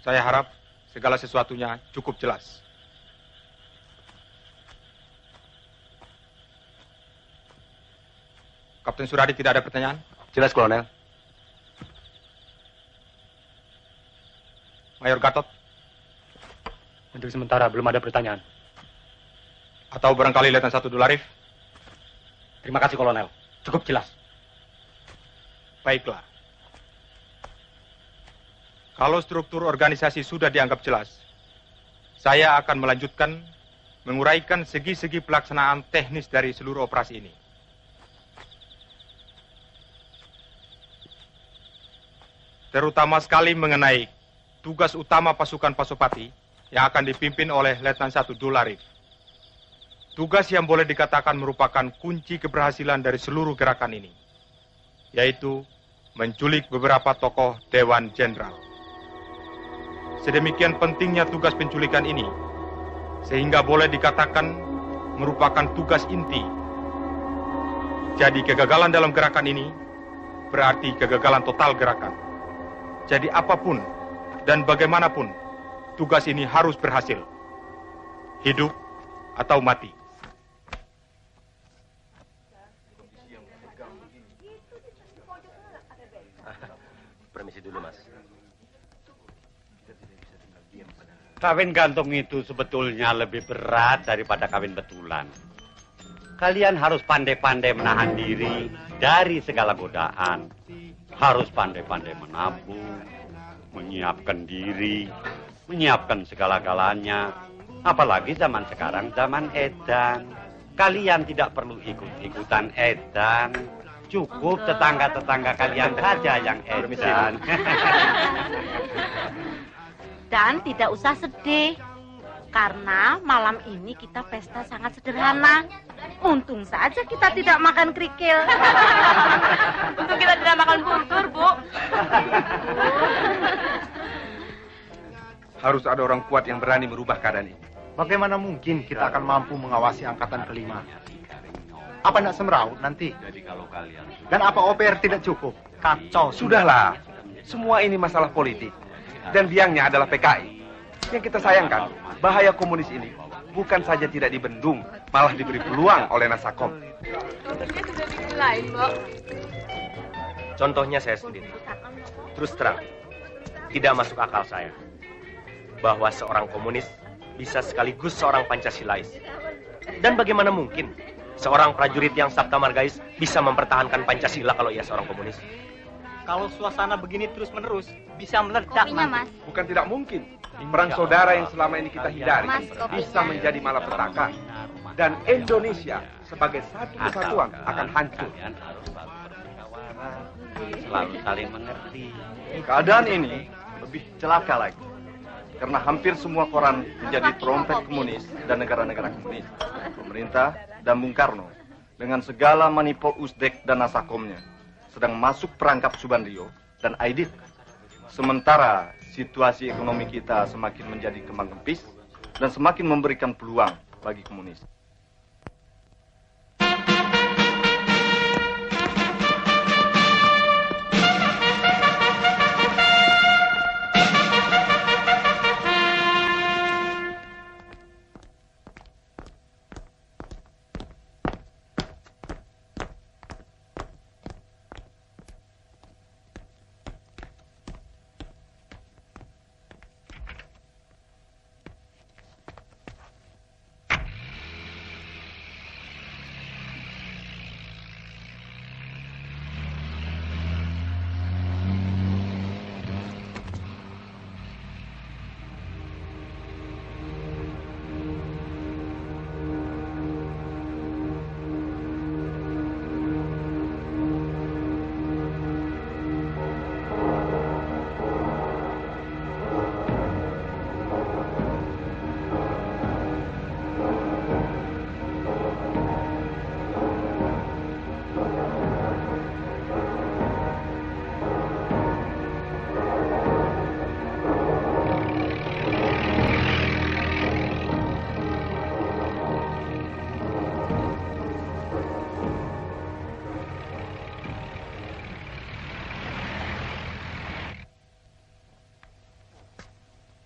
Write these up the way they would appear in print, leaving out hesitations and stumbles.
Saya harap segala sesuatunya cukup jelas. Kapten Suradi tidak ada pertanyaan? Jelas, Kolonel. Mayor Gatot? Untuk sementara belum ada pertanyaan. Atau barangkali Letnan 1 Dolarif? Terima kasih, Kolonel. Cukup jelas. Baiklah. Kalau struktur organisasi sudah dianggap jelas, saya akan melanjutkan menguraikan segi-segi pelaksanaan teknis dari seluruh operasi ini. Terutama sekali mengenai tugas utama pasukan Pasopati yang akan dipimpin oleh Letnan 1 Dolarif. Tugas yang boleh dikatakan merupakan kunci keberhasilan dari seluruh gerakan ini, yaitu menculik beberapa tokoh Dewan Jenderal. Sedemikian pentingnya tugas penculikan ini, sehingga boleh dikatakan merupakan tugas inti. Jadi kegagalan dalam gerakan ini berarti kegagalan total gerakan. Jadi apapun dan bagaimanapun, tugas ini harus berhasil. Hidup atau mati. Permisi dulu, Mas. Kawin gantung itu sebetulnya lebih berat daripada kawin betulan. Kalian harus pandai-pandai menahan diri dari segala godaan. Harus pandai-pandai menabung, menyiapkan diri, menyiapkan segala-galanya. Apalagi zaman sekarang, zaman edan. Kalian tidak perlu ikut-ikutan edan. Cukup tetangga-tetangga kalian saja yang edan. Dan tidak usah sedih, karena malam ini kita pesta sangat sederhana. Untung saja kita tidak makan kerikil. Untung kita tidak makan buntur, Bu. Harus ada orang kuat yang berani merubah keadaan ini. Bagaimana mungkin kita akan mampu mengawasi angkatan kelima? Apa nak semeraut nanti? Dan apa OPR tidak cukup? Kacau. Sudahlah, semua ini masalah politik. Dan biangnya adalah PKI. Yang kita sayangkan, bahaya komunis ini bukan saja tidak dibendung, malah diberi peluang oleh Nasakom. Contohnya sudah bikin lain, Mbak. Contohnya saya sendiri. Terus terang, tidak masuk akal saya bahwa seorang komunis bisa sekaligus seorang Pancasilais. Dan bagaimana mungkin seorang prajurit yang Sabta Margais bisa mempertahankan Pancasila kalau ia seorang komunis? Kalau suasana begini terus-menerus, bisa meledak. Kopinya, Mas. Bukan tidak mungkin. Perang saudara yang selama ini kita hindari bisa menjadi malapetaka. Dan Indonesia sebagai satu kesatuan akan hancur. Selalu saling mengerti. Keadaan ini lebih celaka lagi. Karena hampir semua koran menjadi trompet komunis dan negara-negara komunis. Pemerintah dan Bung Karno dengan segala manipul Uzbek dan Nasakomnya sedang masuk perangkap Subandrio dan Aidit. Sementara situasi ekonomi kita semakin menjadi kembang kempis dan semakin memberikan peluang bagi komunis.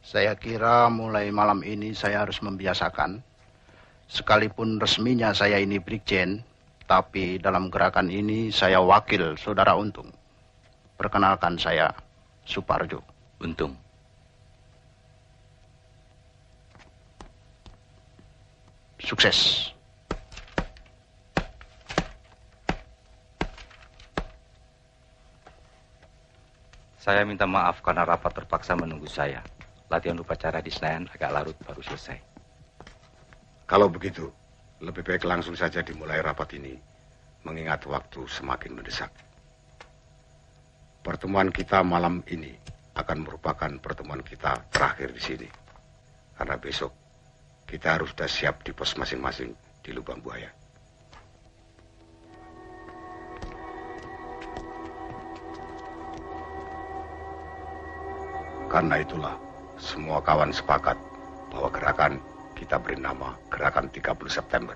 Saya kira mulai malam ini saya harus membiasakan. Sekalipun resminya saya ini Brigjen, tapi dalam gerakan ini saya wakil Saudara Untung. Perkenalkan saya Suparjo. Untung. Sukses. Saya minta maaf karena rapat terpaksa menunggu saya. Latihan upacara di Senayan agak larut baru selesai. Kalau begitu, lebih baik langsung saja dimulai rapat ini, mengingat waktu semakin mendesak. Pertemuan kita malam ini akan merupakan pertemuan kita terakhir di sini. Karena besok kita harus sudah siap di pos masing-masing di Lubang Buaya. Karena itulah semua kawan sepakat bahwa gerakan kita beri nama Gerakan 30 September.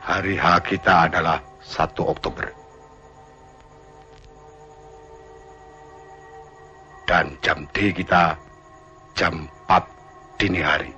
Hari H kita adalah 1 Oktober. Dan jam D kita jam 4 dini hari.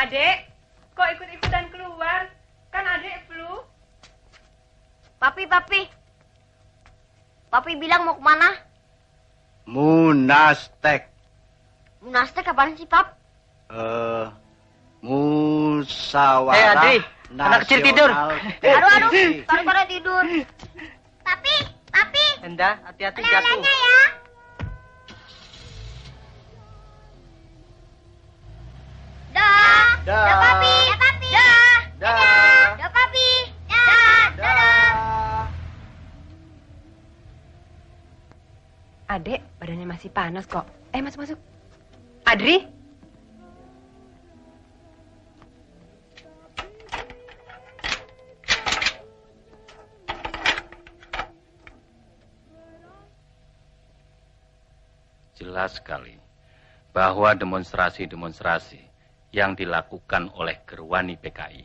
Adek, kok ikut-ikutan keluar? Kan adek flu. Papi. Papi bilang mau kemana? Munastek. Munastek apaan sih, Pap? Musyawarah Adri, anak kecil tidur. Aduh, baru tidur. Papi. Enda, hati-hati jatuh. Lelenya ya. Dah, Papi. Dah, Papi. Dah. Adek, badannya masih panas kok. Masuk. Adri? Jelas sekali bahwa demonstrasi yang dilakukan oleh Gerwani PKI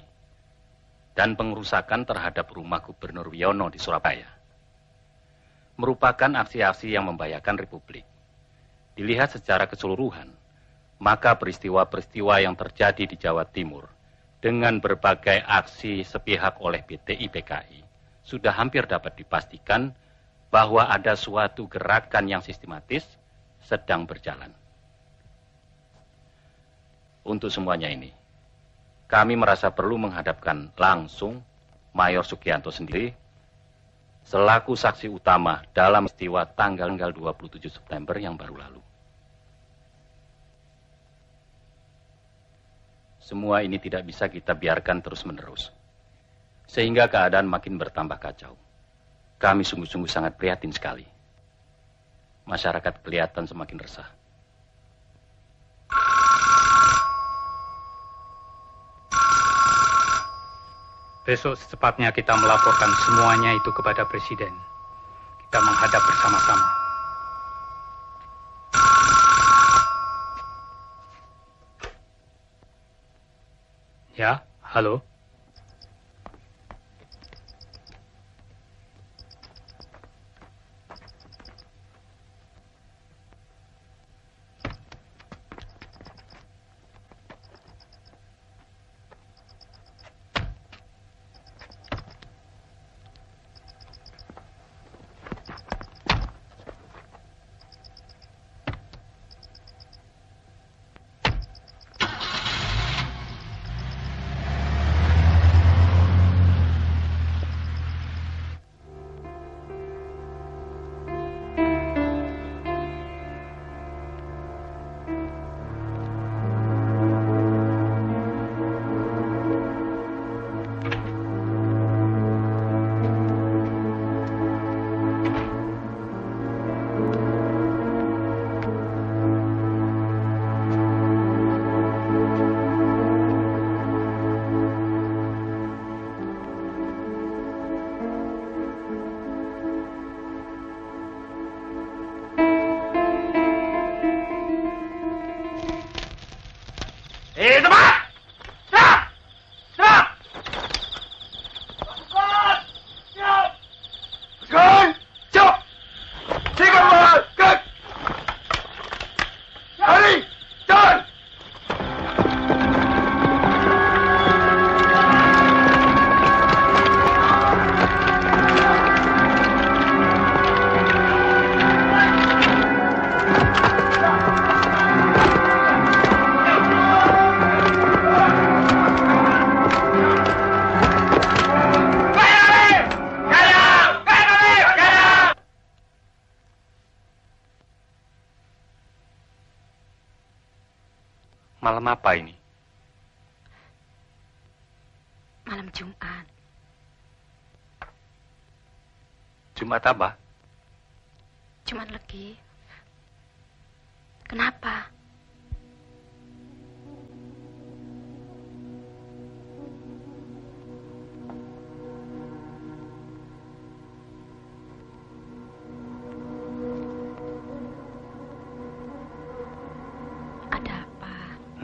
dan pengerusakan terhadap rumah Gubernur Wiono di Surabaya merupakan aksi-aksi yang membahayakan Republik. Dilihat secara keseluruhan, maka peristiwa-peristiwa yang terjadi di Jawa Timur dengan berbagai aksi sepihak oleh BTI PKI sudah hampir dapat dipastikan bahwa ada suatu gerakan yang sistematis sedang berjalan. Untuk semuanya ini, kami merasa perlu menghadapkan langsung Mayor Sugianto sendiri selaku saksi utama dalam peristiwa tanggal 27 September yang baru lalu. Semua ini tidak bisa kita biarkan terus-menerus, sehingga keadaan makin bertambah kacau. Kami sungguh-sungguh sangat prihatin sekali. Masyarakat kelihatan semakin resah. Besok secepatnya kita melaporkan semuanya itu kepada Presiden. Kita menghadap bersama-sama. Ya, halo. Tepat! Serang! Serang! Pasukan! Siap! Tiga bola! Gerak! Lari! Jalan! Malam apa ini? Malam Jumat. Jumat apa? Jumat Legi. Kenapa?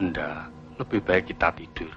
Enggak, lebih baik kita tidur.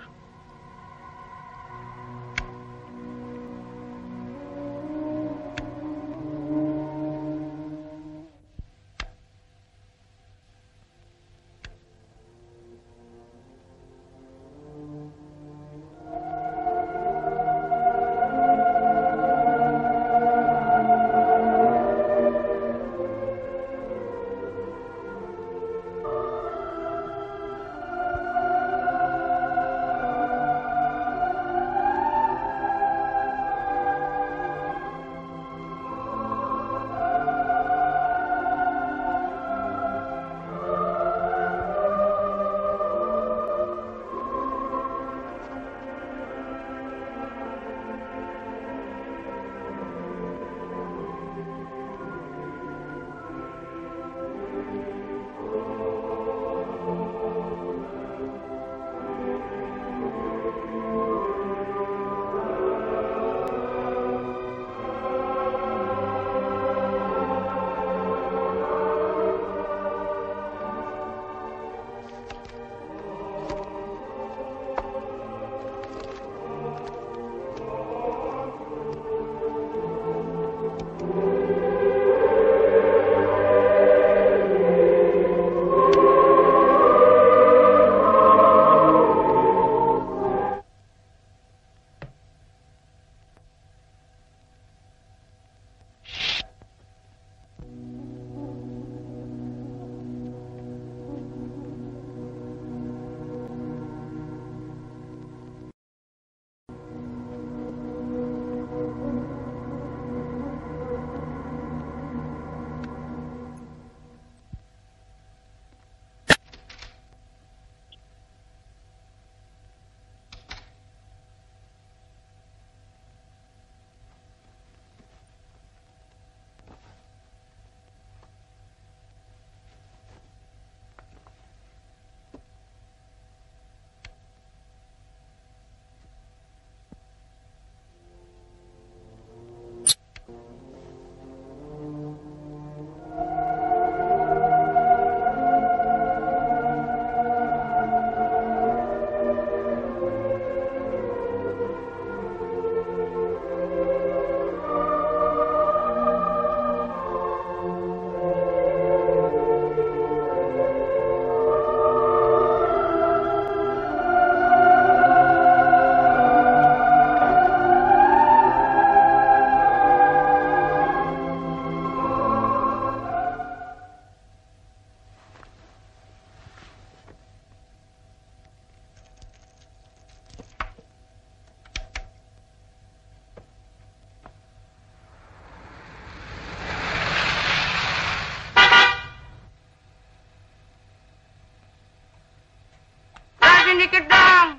Dikit dong.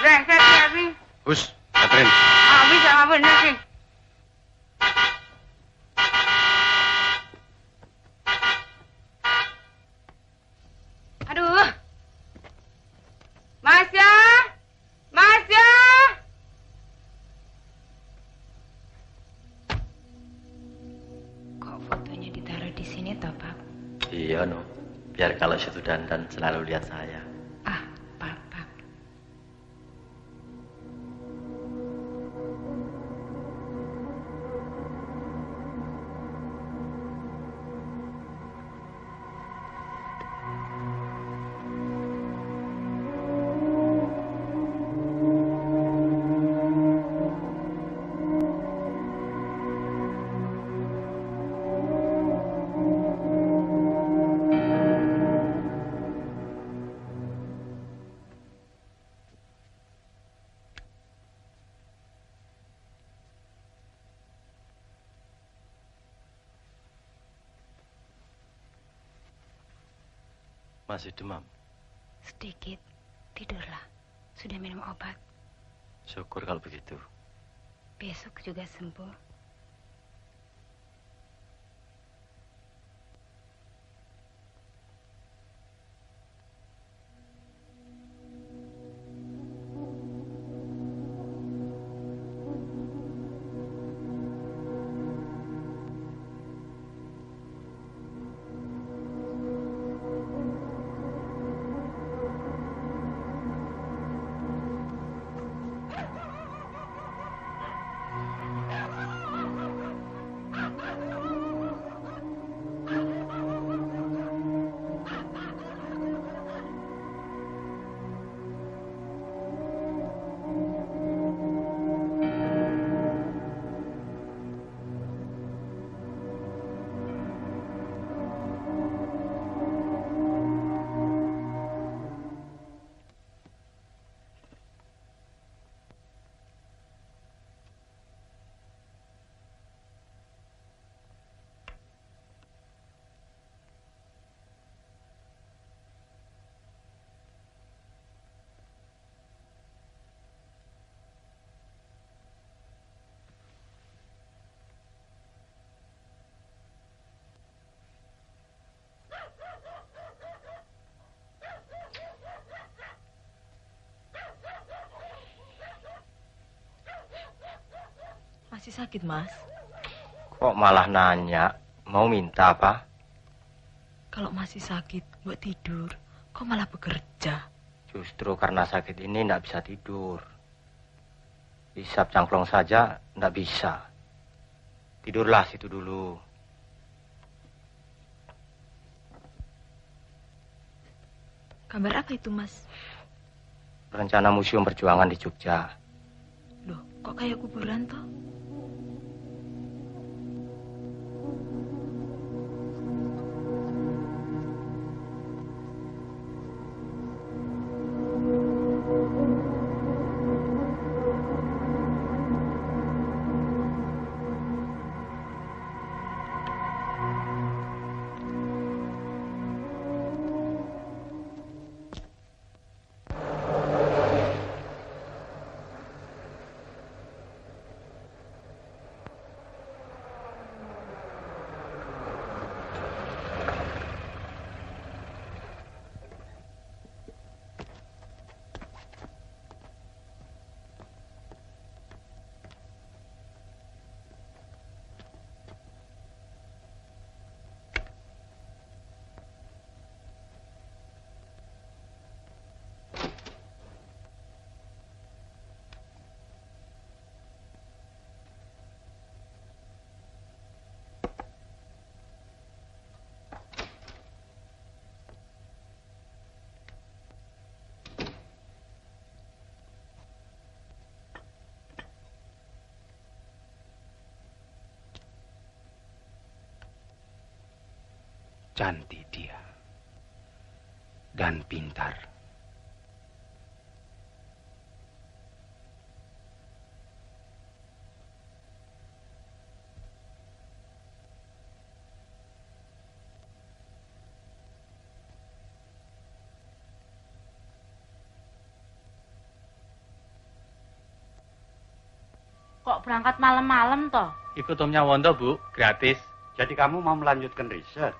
Brengsek ya sih. Hus, Catherine. Habis sama bener sih. Aduh. Masya. Masya. Kok fotonya ditaruh di sini toh, Pak? Iya, no. Biar kalau situ dandan selalu lihat saya. Masih demam? Sedikit. Tidurlah. Sudah minum obat. Syukur kalau begitu. Besok juga sembuh. Masih sakit, Mas? Kok malah nanya? Mau minta apa? Kalau masih sakit, buat tidur. Kok malah bekerja? Justru karena sakit ini nggak bisa tidur. Hisap cangklong saja nggak bisa. Tidurlah situ dulu. Kabar apa itu, Mas? Rencana Museum Perjuangan di Jogja. Loh, kok kayak kuburan toh? Cantik dia. Dan pintar. Kok berangkat malam-malam toh? Ikut Om Nyawondo, Bu, gratis. Jadi kamu mau melanjutkan riset?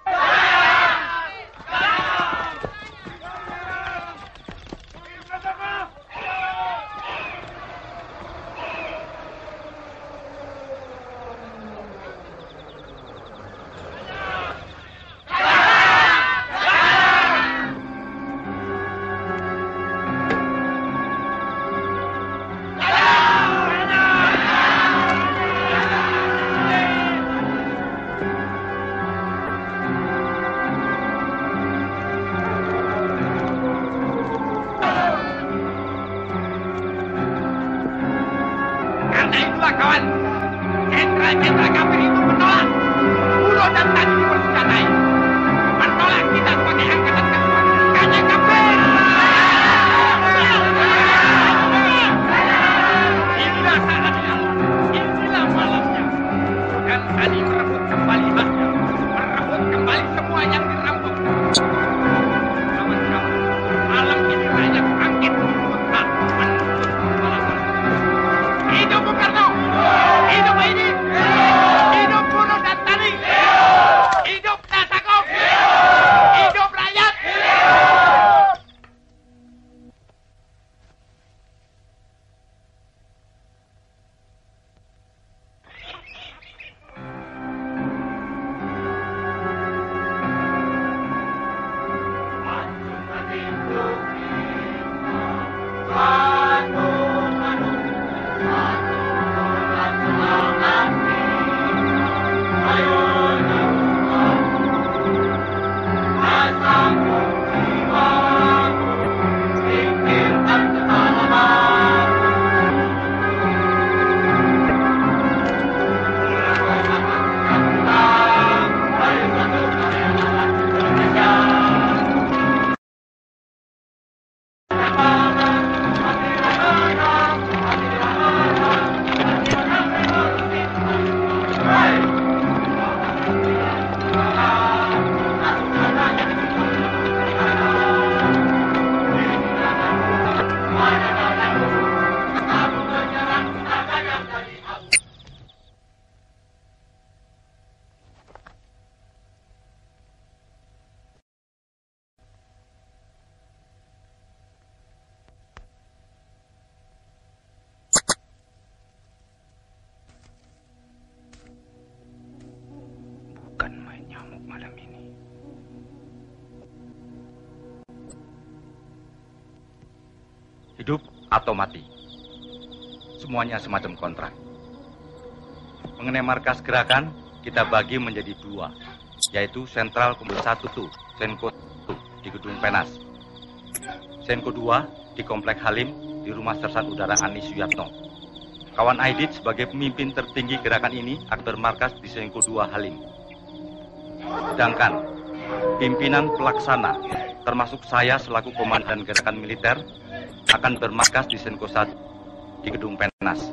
malam ini. Hidup atau mati. Semuanya semacam kontrak. Mengenai markas gerakan, kita bagi menjadi dua, yaitu Sentral Komando 1 Senko 1 di Gedung Penas. Senko 2 di Komplek Halim di Rumah Sersat Udara Ani Suyatno. Kawan Aidit sebagai pemimpin tertinggi gerakan ini akan bermarkas di Senko 2 Halim. Sedangkan pimpinan pelaksana, termasuk saya selaku komandan gerakan militer, akan bermarkas di Senko 1 di Gedung Penas.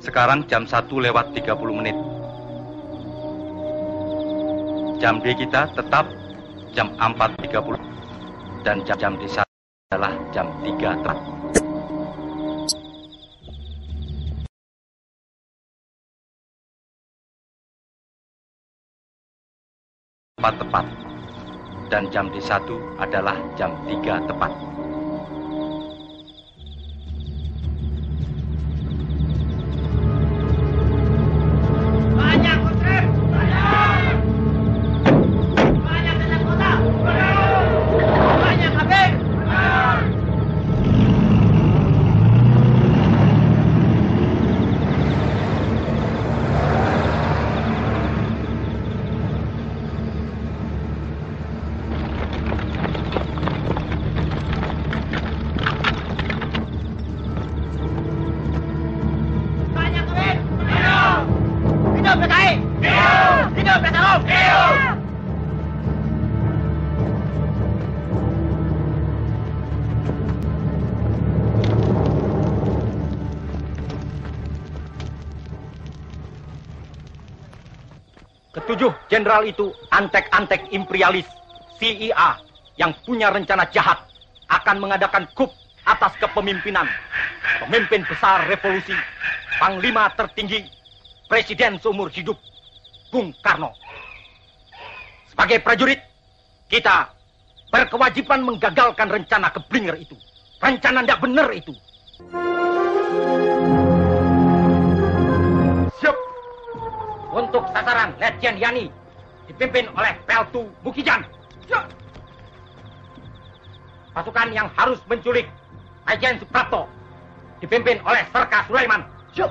Sekarang jam 1:30. Jam D kita tetap jam 4:30 dan jam D adalah jam 3 tepat. Tepat dan jam D1 adalah jam 3 tepat. Ketujuh jenderal itu antek-antek imperialis CIA yang punya rencana jahat akan mengadakan coup atas kepemimpinan pemimpin besar revolusi, panglima tertinggi, presiden seumur hidup, Bung Karno. Sebagai prajurit, kita berkewajiban menggagalkan rencana keblinger itu. Rencana tidak benar itu. Siap. Untuk sasaran Letjen Yani dipimpin oleh Peltu Mukijan. Siap. Pasukan yang harus menculik Majen Suprapto dipimpin oleh Serka Sulaiman. Siap.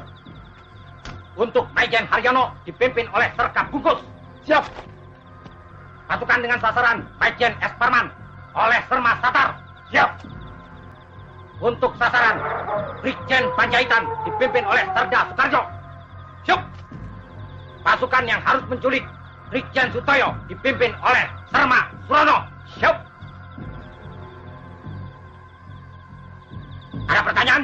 Untuk Majen Haryono dipimpin oleh Serka Bungkus. Siap. Pasukan dengan sasaran Majen S. Parman oleh Serma Satar. Siap. Untuk sasaran Brigjen Panjaitan dipimpin oleh Serda Sukarjo. Siap. Pasukan yang harus menculik Brigjen Sutoyo dipimpin oleh Serma Surono. Siap. Ada pertanyaan?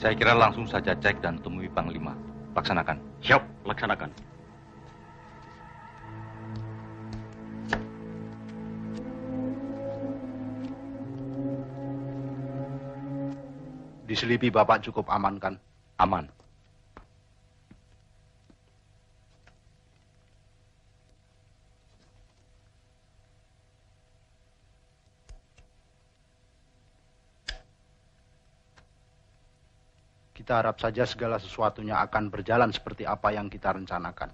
Saya kira langsung saja cek dan temui Panglima. Laksanakan. Siap, laksanakan. Di Selipi Bapak cukup aman kan? Aman. Kita harap saja segala sesuatunya akan berjalan seperti apa yang kita rencanakan.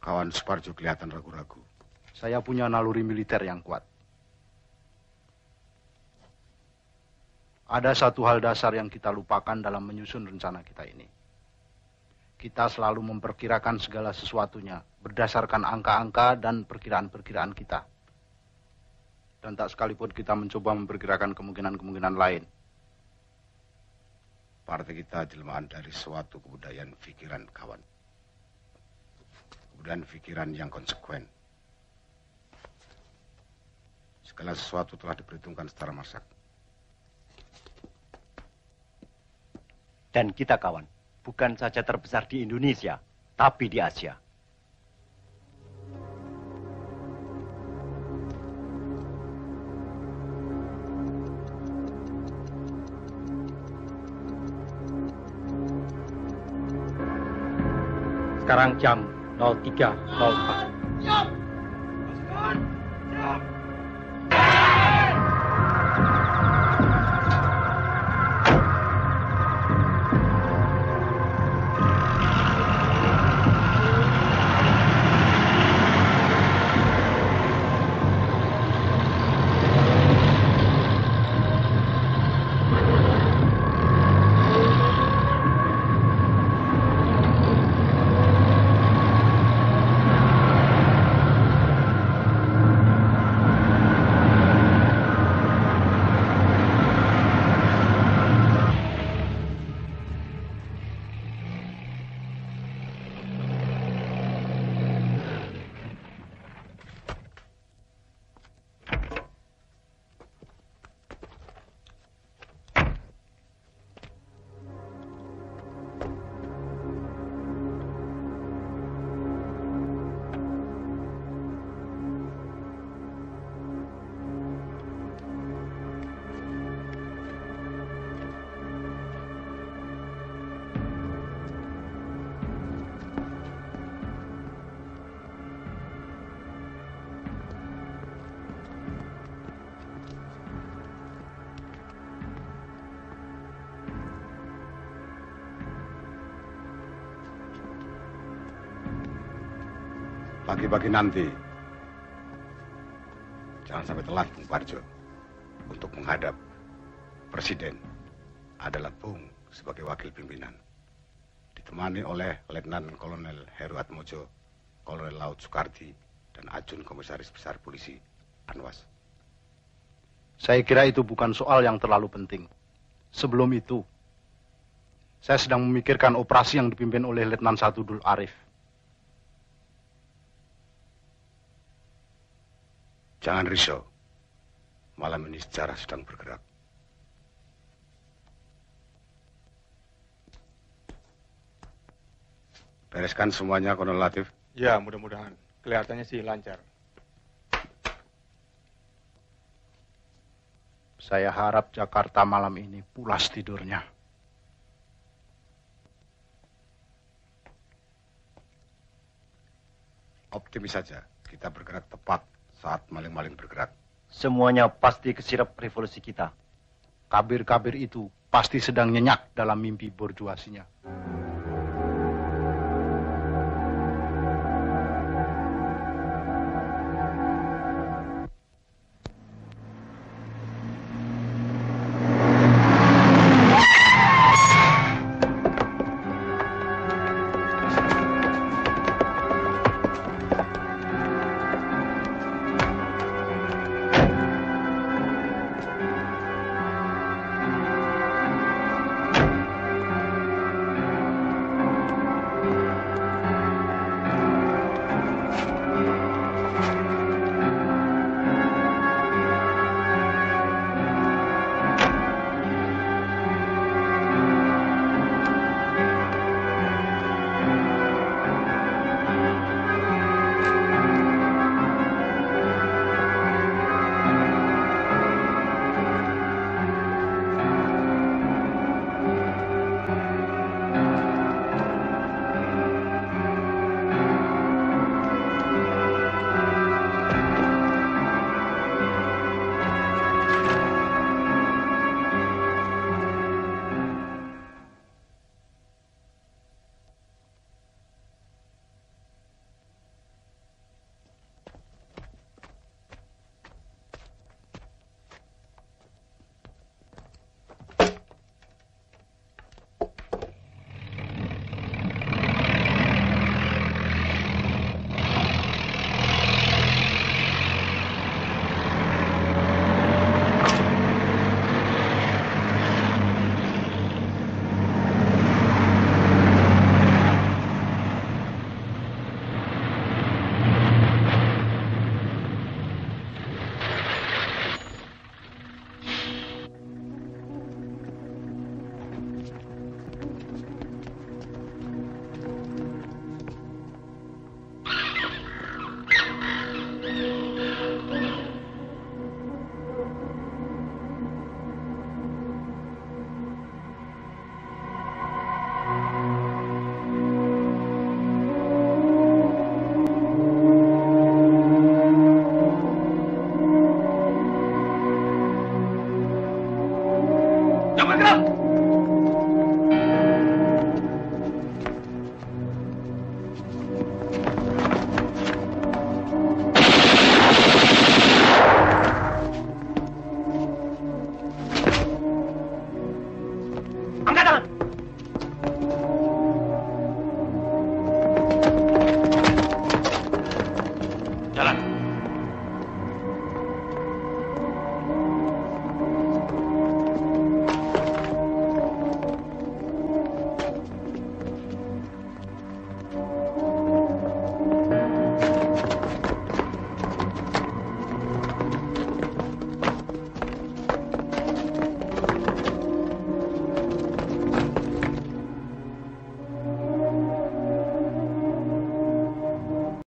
Kawan Suparjo kelihatan ragu-ragu. Saya punya naluri militer yang kuat. Ada satu hal dasar yang kita lupakan dalam menyusun rencana kita ini. Kita selalu memperkirakan segala sesuatunya berdasarkan angka-angka dan perkiraan-perkiraan kita. Dan tak sekalipun kita mencoba memperkirakan kemungkinan-kemungkinan lain. Partai kita jelmaan dari suatu kebudayaan pikiran kawan. Kebudayaan pikiran yang konsekuen. Segala sesuatu telah diperhitungkan secara masak. Dan kita kawan, bukan saja terbesar di Indonesia, tapi di Asia. Sekarang jam 03.04. Pagi-pagi nanti, jangan sampai telat, Bung Parjo. Untuk menghadap Presiden adalah Bung sebagai wakil pimpinan. Ditemani oleh Letnan Kolonel Heru Atmojo, Kolonel Laut Soekardi, dan Ajun Komisaris Besar Polisi Anwas. Saya kira itu bukan soal yang terlalu penting. Sebelum itu, saya sedang memikirkan operasi yang dipimpin oleh Letnan 1 Dul Arif. Jangan risau, malam ini sejarah sedang bergerak. Bereskan semuanya, Kolonel Latif? Ya, mudah-mudahan. Kelihatannya sih lancar. Saya harap Jakarta malam ini pulas tidurnya. Optimis saja, kita bergerak tepat saat maling-maling bergerak. Semuanya pasti kesirap revolusi kita. Kabir-kabir itu pasti sedang nyenyak dalam mimpi borjuasinya.